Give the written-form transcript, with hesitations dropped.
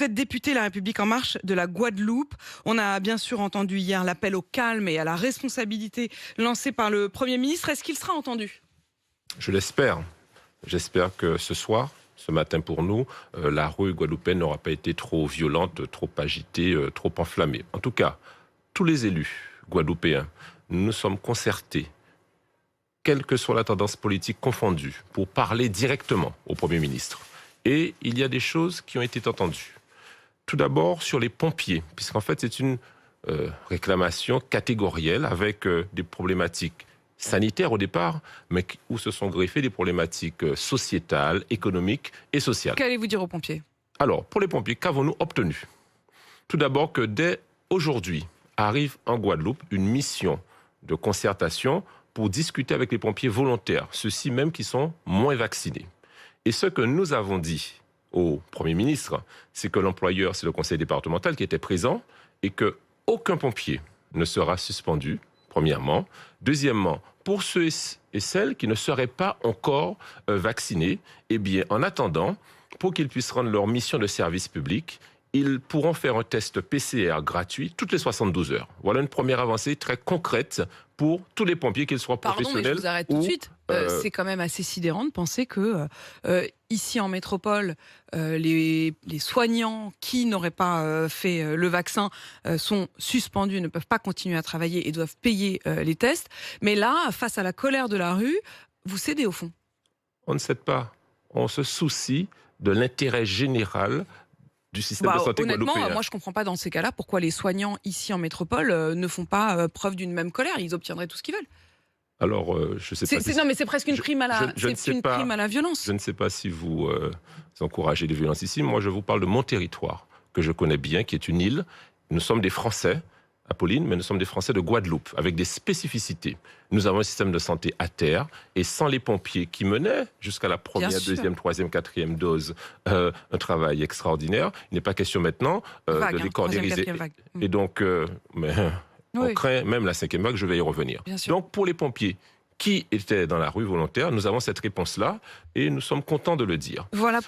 Vous êtes député La République En Marche de la Guadeloupe. On a bien sûr entendu hier l'appel au calme et à la responsabilité lancé par le Premier ministre. Est-ce qu'il sera entendu? Je l'espère. J'espère que ce matin pour nous, la rue guadeloupéenne n'aura pas été trop violente, trop agitée, trop enflammée. En tout cas, tous les élus guadeloupéens, nous nous sommes concertés, quelle que soit la tendance politique confondue, pour parler directement au Premier ministre. Et il y a des choses qui ont été entendues. Tout d'abord sur les pompiers, puisqu'en fait c'est une réclamation catégorielle avec des problématiques sanitaires au départ, mais où se sont greffées des problématiques sociétales, économiques et sociales. Qu'allez-vous dire aux pompiers? Alors, pour les pompiers, qu'avons-nous obtenu? Tout d'abord que dès aujourd'hui arrive en Guadeloupe une mission de concertation pour discuter avec les pompiers volontaires, ceux-ci même qui sont moins vaccinés. Et ce que nous avons dit au Premier ministre, c'est que l'employeur, c'est le conseil départemental qui était présent et qu'aucun pompier ne sera suspendu, premièrement. Deuxièmement, pour ceux et celles qui ne seraient pas encore vaccinés, eh bien, en attendant, pour qu'ils puissent rendre leur mission de service public, ils pourront faire un test PCR gratuit toutes les 72 heures. Voilà une première avancée très concrète pour tous les pompiers, qu'ils soient professionnels. Pardon, mais je vous arrête tout de suite. C'est quand même assez sidérant de penser que ici en métropole, les soignants qui n'auraient pas fait le vaccin sont suspendus, ne peuvent pas continuer à travailler et doivent payer les tests. Mais là, face à la colère de la rue, vous cédez au fond. On ne cède pas. On se soucie de l'intérêt général du système de santé honnêtement, guadeloupéen. moi je comprends pas dans ces cas-là pourquoi les soignants ici en métropole ne font pas preuve d'une même colère. Ils obtiendraient tout ce qu'ils veulent. Alors, je sais pas. Non, mais c'est presque une prime à la violence. Je ne sais pas si vous encouragez les violences ici. Moi, je vous parle de mon territoire, que je connais bien, qui est une île. Nous sommes des Français, Apolline, mais nous sommes des Français de Guadeloupe, avec des spécificités. Nous avons un système de santé à terre, et sans les pompiers qui menaient jusqu'à la première, deuxième, troisième, quatrième dose, un travail extraordinaire, il n'est pas question maintenant de les cordériser. Et donc, on craint même la 5e vague, je vais y revenir. Donc, pour les pompiers qui étaient dans la rue volontaire, nous avons cette réponse-là, et nous sommes contents de le dire. Voilà.